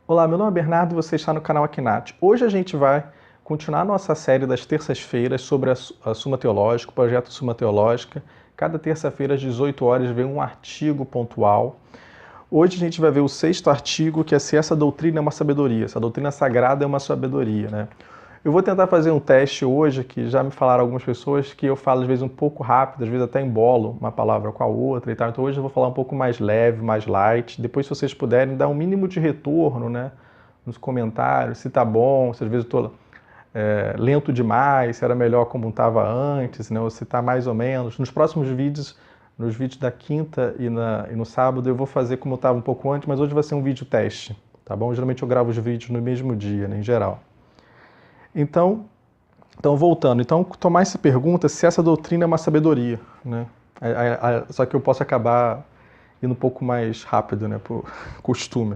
Olá, meu nome é Bernardo e você está no canal Aknat. Hoje a gente vai continuar nossa série das terças-feiras sobre a Suma Teológica, o projeto Suma Teológica. Cada terça-feira às 18 horas vem um artigo pontual. Hoje a gente vai ver o 6º artigo, que é se essa doutrina é uma sabedoria, se a doutrina sagrada é uma sabedoria, né? Eu vou tentar fazer um teste hoje, que já me falaram algumas pessoas que eu falo às vezes um pouco rápido, às vezes até embolo uma palavra com a outra e tal. Então hoje eu vou falar um pouco mais leve, mais light. Depois, se vocês puderem, dar um mínimo de retorno, né, nos comentários, se tá bom, se às vezes eu tô lento demais, se era melhor como estava antes, né, ou se tá mais ou menos. Nos próximos vídeos, nos vídeos da quinta e no sábado, eu vou fazer como estava um pouco antes, mas hoje vai ser um vídeo teste, tá bom? Geralmente eu gravo os vídeos no mesmo dia, né, em geral. Então, voltando. Então, Tomás se pergunta se essa doutrina é uma sabedoria, né? Só que eu posso acabar indo um pouco mais rápido, né, por costume.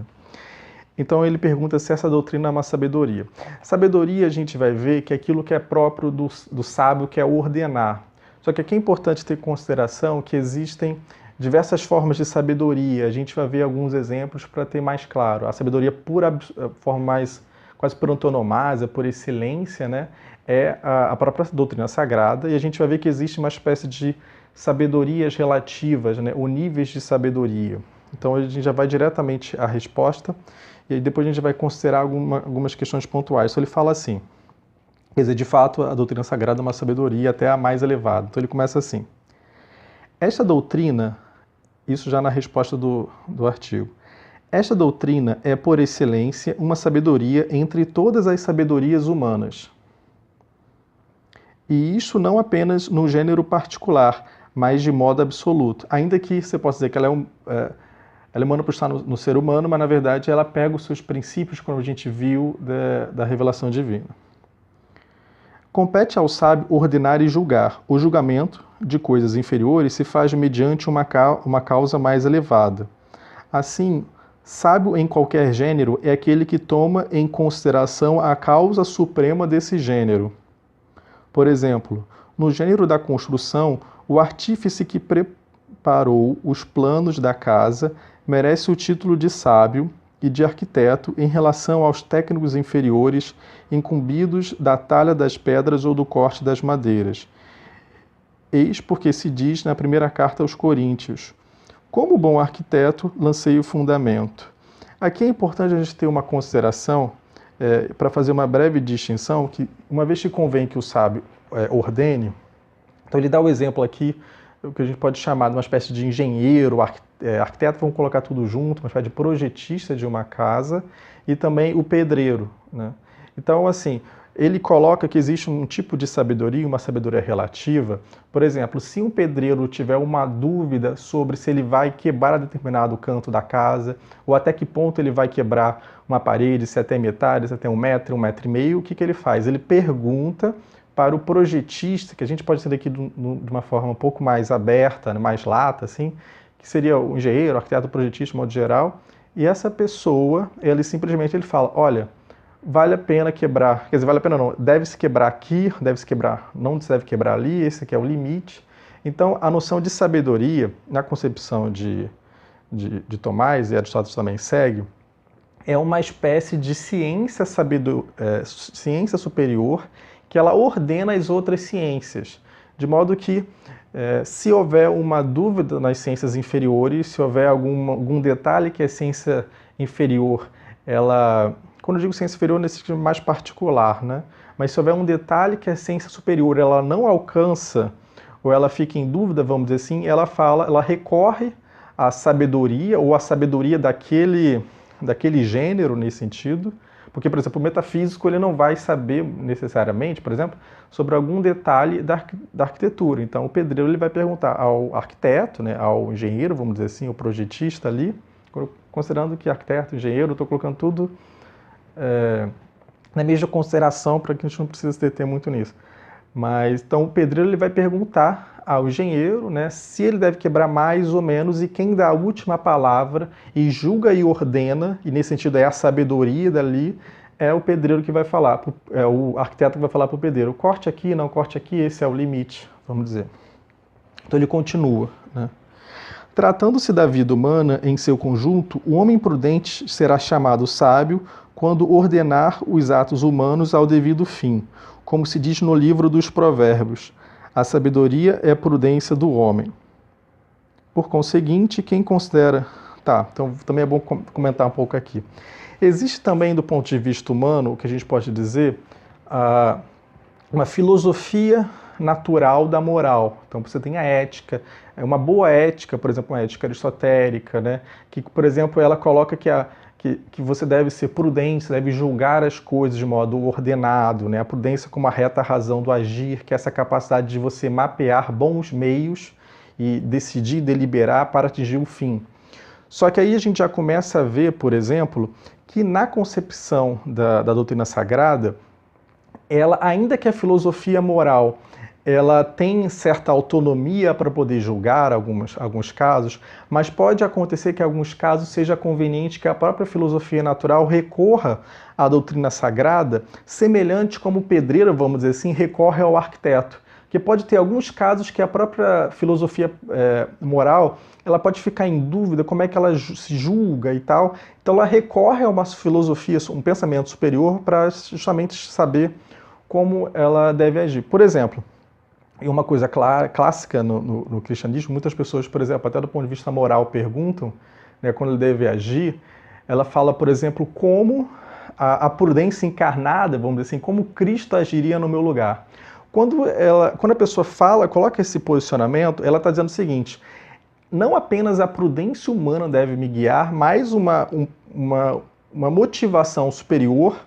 Então, ele pergunta se essa doutrina é uma sabedoria. Sabedoria, a gente vai ver que é aquilo que é próprio do sábio, que é ordenar. Só que aqui é importante ter em consideração que existem diversas formas de sabedoria. A gente vai ver alguns exemplos para ter mais claro. A sabedoria por forma mais quase por antonomasia, por excelência, né, é a própria doutrina sagrada, e a gente vai ver que existe uma espécie de sabedorias relativas, né, ou níveis de sabedoria. Então a gente já vai diretamente à resposta, e aí depois a gente vai considerar algumas questões pontuais. Então ele fala assim, quer dizer, de fato a doutrina sagrada é uma sabedoria até a mais elevada. Então ele começa assim, esta doutrina, isso já na resposta do artigo, esta doutrina é, por excelência, uma sabedoria entre todas as sabedorias humanas. E isso não apenas no gênero particular, mas de modo absoluto. Ainda que você possa dizer que ela é humana por estar no ser humano, mas na verdade ela pega os seus princípios, como a gente viu, da revelação divina. Compete ao sábio ordenar e julgar. O julgamento de coisas inferiores se faz mediante uma causa mais elevada. Assim, sábio em qualquer gênero é aquele que toma em consideração a causa suprema desse gênero. Por exemplo, no gênero da construção, o artífice que preparou os planos da casa merece o título de sábio e de arquiteto em relação aos técnicos inferiores incumbidos da talha das pedras ou do corte das madeiras. Eis porque se diz na primeira carta aos Coríntios, como bom arquiteto, lancei o fundamento. Aqui é importante a gente ter uma consideração, para fazer uma breve distinção, que uma vez que convém que o sábio ordene, então ele dá o exemplo aqui, o que a gente pode chamar de uma espécie de engenheiro, arquiteto, vamos colocar tudo junto, uma espécie de projetista de uma casa, e também o pedreiro, né? Então, assim, ele coloca que existe um tipo de sabedoria, uma sabedoria relativa. Por exemplo, se um pedreiro tiver uma dúvida sobre se ele vai quebrar determinado canto da casa, ou até que ponto ele vai quebrar uma parede, se até metade, se até 1 metro, 1,5 metro, o que ele faz? Ele pergunta para o projetista, que a gente pode entender aqui de uma forma um pouco mais aberta, mais lata, assim, que seria o engenheiro, o arquiteto, o projetista, de modo geral, e essa pessoa, ele simplesmente fala, olha, vale a pena quebrar, quer dizer, vale a pena não, deve-se quebrar aqui, deve-se quebrar, não se deve quebrar ali, esse aqui é o limite. Então, a noção de sabedoria, na concepção de Tomás, e Aristóteles também segue, é uma espécie de ciência superior que ela ordena as outras ciências, de modo que se houver uma dúvida nas ciências inferiores, se houver algum detalhe que a ciência inferior, quando eu digo ciência inferior, nesse sentido mais particular, né? Mas se houver um detalhe que a ciência superior ela não alcança, ou ela fica em dúvida, vamos dizer assim, ela recorre à sabedoria, ou à sabedoria daquele gênero nesse sentido, porque, por exemplo, o metafísico ele não vai saber necessariamente, por exemplo, sobre algum detalhe da arquitetura. Então, o pedreiro ele vai perguntar ao arquiteto, né, ao engenheiro, vamos dizer assim, o projetista ali, considerando que arquiteto, engenheiro, estou colocando tudo na mesma consideração para que a gente não precise se deter muito nisso. Mas, então, o pedreiro ele vai perguntar ao engenheiro, né, se ele deve quebrar mais ou menos, e quem dá a última palavra e julga e ordena, e nesse sentido é a sabedoria dali, é o pedreiro que vai falar, é o arquiteto que vai falar para o pedreiro, corte aqui, não corte aqui, esse é o limite, vamos dizer. Então ele continua, né? Tratando-se da vida humana em seu conjunto, o homem prudente será chamado sábio quando ordenar os atos humanos ao devido fim, como se diz no livro dos Provérbios. A sabedoria é a prudência do homem. Por conseguinte, quem considera... Tá, então também é bom comentar um pouco aqui. Existe também, do ponto de vista humano, o que a gente pode dizer, uma filosofia natural da moral. Então você tem a ética, uma boa ética, por exemplo, uma ética aristotélica, né? Que, por exemplo, ela coloca que você deve ser prudente, você deve julgar as coisas de modo ordenado, né? A prudência como a reta razão do agir, que é essa capacidade de você mapear bons meios e decidir, deliberar para atingir o fim. Só que aí a gente já começa a ver, por exemplo, que na concepção da doutrina sagrada, ela, ainda que a filosofia moral ela tem certa autonomia para poder julgar alguns casos, mas pode acontecer que em alguns casos seja conveniente que a própria filosofia natural recorra à doutrina sagrada, semelhante como o pedreiro, vamos dizer assim, recorre ao arquiteto. Que pode ter alguns casos que a própria filosofia moral ela pode ficar em dúvida como é que ela se julga e tal. Então ela recorre a uma filosofia, um pensamento superior para justamente saber como ela deve agir. Por exemplo, e uma coisa clássica no cristianismo, muitas pessoas, por exemplo, até do ponto de vista moral, perguntam, né, quando ele deve agir. Ela fala, por exemplo, como a prudência encarnada, vamos dizer assim, como Cristo agiria no meu lugar. Quando a pessoa coloca esse posicionamento, ela está dizendo o seguinte: não apenas a prudência humana deve me guiar, mas uma motivação superior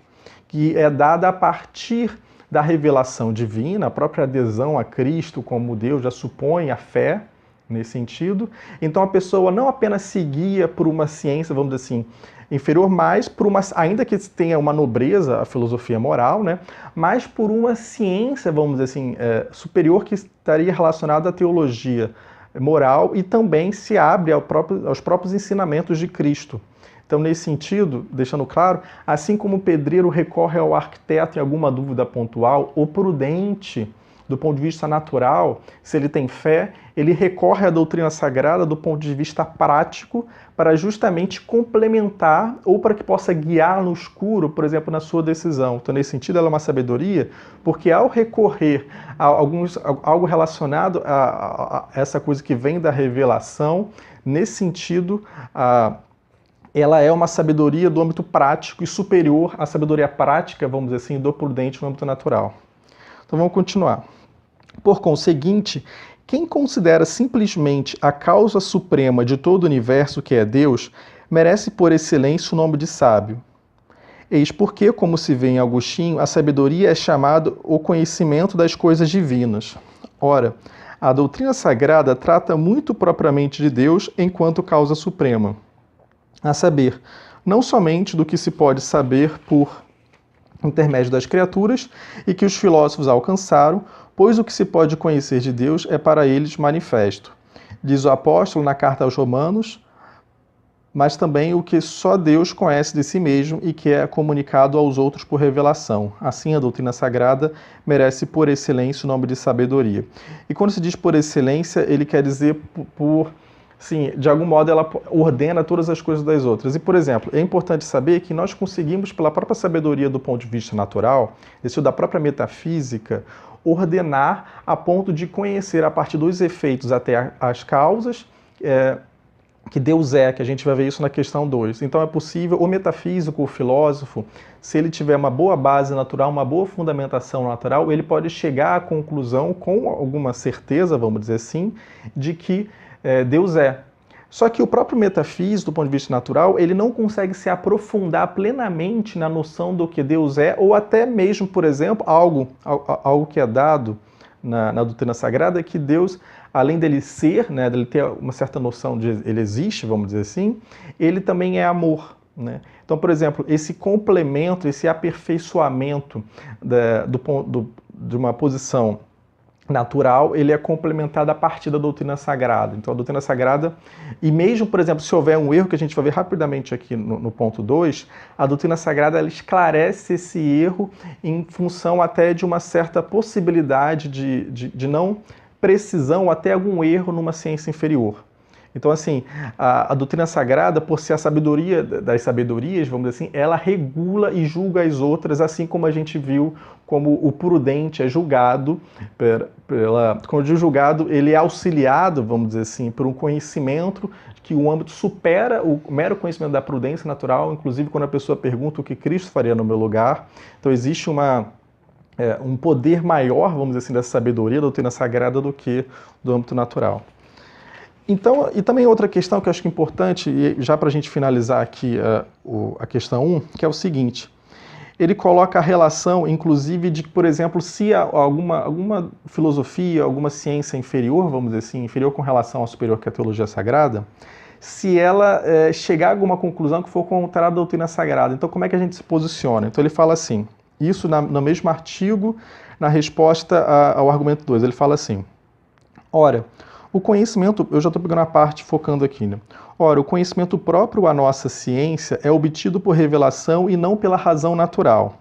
que é dada a partir da revelação divina, a própria adesão a Cristo como Deus já supõe a fé nesse sentido. Então a pessoa não apenas se guia por uma ciência, vamos dizer assim, inferior, mas por ainda que tenha uma nobreza, a filosofia moral, né, mas por uma ciência, vamos dizer assim, superior que estaria relacionada à teologia moral e também se abre aos próprios ensinamentos de Cristo. Então, nesse sentido, deixando claro, assim como o pedreiro recorre ao arquiteto em alguma dúvida pontual, o prudente, do ponto de vista natural, se ele tem fé, ele recorre à doutrina sagrada do ponto de vista prático para justamente complementar ou para que possa guiar no escuro, por exemplo, na sua decisão. Então, nesse sentido, ela é uma sabedoria, porque ao recorrer a algo relacionado a essa coisa que vem da revelação, nesse sentido, ela é uma sabedoria do âmbito prático e superior à sabedoria prática, vamos dizer assim, do prudente no âmbito natural. Então vamos continuar. Por conseguinte, quem considera simplesmente a causa suprema de todo o universo, que é Deus, merece por excelência o nome de sábio. Eis porque, como se vê em Agostinho, a sabedoria é chamada o conhecimento das coisas divinas. Ora, a doutrina sagrada trata muito propriamente de Deus enquanto causa suprema. A saber, não somente do que se pode saber por intermédio das criaturas e que os filósofos alcançaram, pois o que se pode conhecer de Deus é para eles manifesto. Diz o apóstolo na carta aos Romanos, mas também o que só Deus conhece de si mesmo e que é comunicado aos outros por revelação. Assim, a doutrina sagrada merece por excelência o nome de sabedoria. E quando se diz por excelência, ele quer dizer sim, de algum modo ela ordena todas as coisas das outras. E, por exemplo, é importante saber que nós conseguimos, pela própria sabedoria do ponto de vista natural, isso da própria metafísica, ordenar a ponto de conhecer a partir dos efeitos até as causas, que Deus é, que a gente vai ver isso na questão 2. Então é possível, o metafísico, o filósofo, se ele tiver uma boa base natural, uma boa fundamentação natural, ele pode chegar à conclusão, com alguma certeza, vamos dizer assim, de que Deus é. Só que o próprio metafísico, do ponto de vista natural, ele não consegue se aprofundar plenamente na noção do que Deus é, ou até mesmo, por exemplo, algo que é dado na doutrina sagrada, é que Deus, além dele ser, né, dele ter uma certa noção de ele existe, vamos dizer assim, ele também é amor. Né? Então, por exemplo, esse complemento, esse aperfeiçoamento de uma posição natural, ele é complementado a partir da doutrina sagrada. Então, a doutrina sagrada, e mesmo, por exemplo, se houver um erro, que a gente vai ver rapidamente aqui no ponto 2, a doutrina sagrada ela esclarece esse erro em função até de uma certa possibilidade de não precisão, até algum erro numa ciência inferior. Então, assim, a doutrina sagrada, por ser a sabedoria das sabedorias, vamos dizer assim, ela regula e julga as outras, assim como a gente viu como o prudente é julgado, quando eu digo julgado, ele é auxiliado, vamos dizer assim, por um conhecimento que o âmbito supera o mero conhecimento da prudência natural, inclusive quando a pessoa pergunta o que Cristo faria no meu lugar. Então, existe um poder maior, vamos dizer assim, dessa sabedoria, da doutrina sagrada, do que do âmbito natural. Então, e também outra questão que eu acho que é importante, e já para a gente finalizar aqui a questão 1, que é o seguinte: ele coloca a relação, inclusive, de que, por exemplo, se há alguma filosofia, alguma ciência inferior, vamos dizer assim, inferior com relação ao superior, que é a teologia sagrada, se ela chegar a alguma conclusão que for contrária à doutrina sagrada. Então, como é que a gente se posiciona? Então, ele fala assim, isso no mesmo artigo, na resposta ao argumento 2, ele fala assim: ora, o conhecimento, eu já estou pegando a parte focando aqui, né? Ora, o conhecimento próprio à nossa ciência é obtido por revelação e não pela razão natural.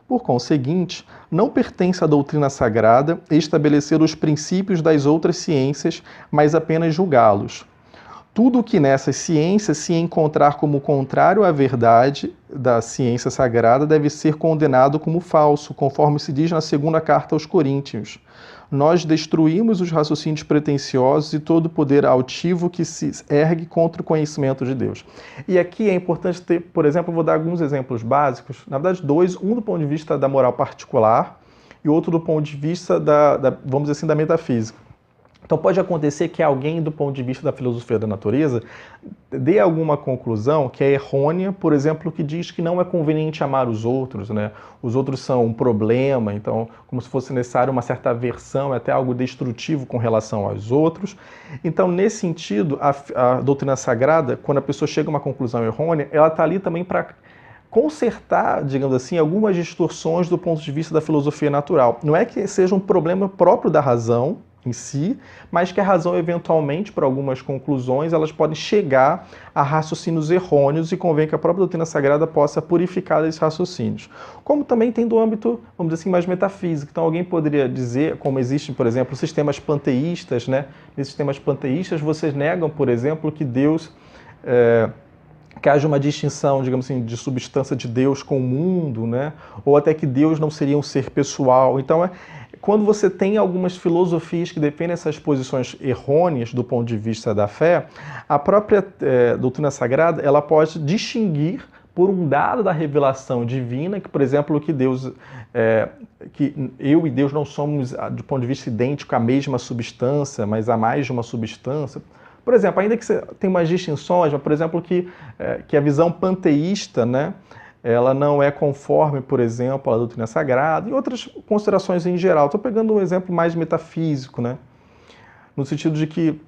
Por conseguinte, não pertence à doutrina sagrada estabelecer os princípios das outras ciências, mas apenas julgá-los. Tudo o que nessas ciências se encontrar como contrário à verdade da ciência sagrada deve ser condenado como falso, conforme se diz na segunda carta aos Coríntios. Nós destruímos os raciocínios pretensiosos e todo o poder altivo que se ergue contra o conhecimento de Deus. E aqui é importante ter, por exemplo, eu vou dar alguns exemplos básicos, na verdade dois, um do ponto de vista da moral particular e outro do ponto de vista vamos dizer assim, da metafísica. Então pode acontecer que alguém, do ponto de vista da filosofia da natureza, dê alguma conclusão que é errônea, por exemplo, que diz que não é conveniente amar os outros, né? Os outros são um problema, então como se fosse necessário uma certa aversão, até algo destrutivo com relação aos outros. Então, nesse sentido, a doutrina sagrada, quando a pessoa chega a uma conclusão errônea, ela está ali também para consertar, digamos assim, algumas distorções do ponto de vista da filosofia natural. Não é que seja um problema próprio da razão em si, mas que a razão, eventualmente, por algumas conclusões, elas podem chegar a raciocínios errôneos e convém que a própria doutrina sagrada possa purificar esses raciocínios. Como também tem do âmbito, vamos dizer assim, mais metafísico. Então alguém poderia dizer, como existem, por exemplo, sistemas panteístas, né? Nesses sistemas panteístas, vocês negam, por exemplo, que Deus... que haja uma distinção, digamos assim, de substância de Deus com o mundo, né? Ou até que Deus não seria um ser pessoal. Então, quando você tem algumas filosofias que defendem essas posições errôneas do ponto de vista da fé, a própria doutrina sagrada, ela pode distinguir por um dado da revelação divina, que, por exemplo, que Deus, que eu e Deus não somos, do ponto de vista idêntico, a mesma substância, mas há mais de uma substância. Por exemplo, ainda que você tenha umas distinções, mas, por exemplo, que a visão panteísta, né, ela não é conforme, por exemplo, à doutrina sagrada e outras considerações em geral. Estou pegando um exemplo mais metafísico, né, no sentido de que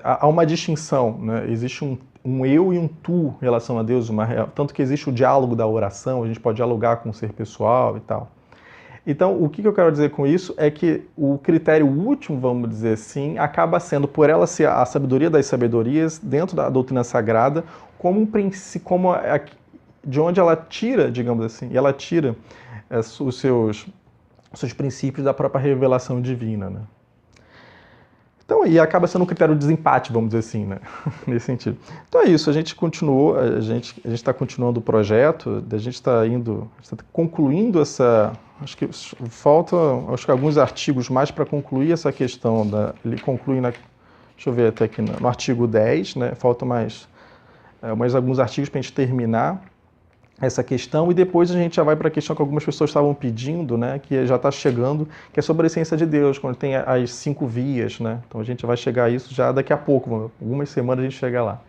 há uma distinção, né, existe um eu e um tu em relação a Deus, tanto que existe o diálogo da oração, a gente pode dialogar com o ser pessoal e tal. Então, o que eu quero dizer com isso é que o critério último, vamos dizer assim, acaba sendo, por ela ser a sabedoria das sabedorias, dentro da doutrina sagrada, como um princípio, de onde ela tira, digamos assim, ela tira os seus princípios da própria revelação divina, né? Então, e acaba sendo um critério de desempate, vamos dizer assim, né? Nesse sentido. Então é isso, a gente continuou, a gente está continuando o projeto, a gente está concluindo acho que faltam, alguns artigos mais para concluir essa questão, ele conclui deixa eu ver até aqui no artigo 10, né? Faltam mais alguns artigos para a gente terminar essa questão, e depois a gente já vai para a questão que algumas pessoas estavam pedindo, né, que já está chegando, que é sobre a essência de Deus, quando tem as 5 vias, né? Então a gente vai chegar a isso já daqui a pouco, algumas semanas a gente chega lá.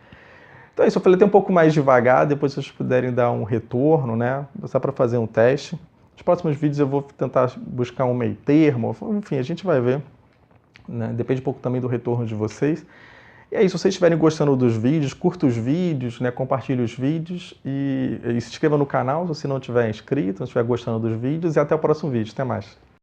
Então é isso, eu falei até um pouco mais devagar, depois se vocês puderem dar um retorno, né, só para fazer um teste. Nos próximos vídeos eu vou tentar buscar um meio termo, enfim, a gente vai ver, né? Depende um pouco também do retorno de vocês. E é isso, se vocês estiverem gostando dos vídeos, curta os vídeos, né, compartilhe os vídeos e se inscreva no canal se você não estiver inscrito, não estiver gostando dos vídeos, e até o próximo vídeo. Até mais.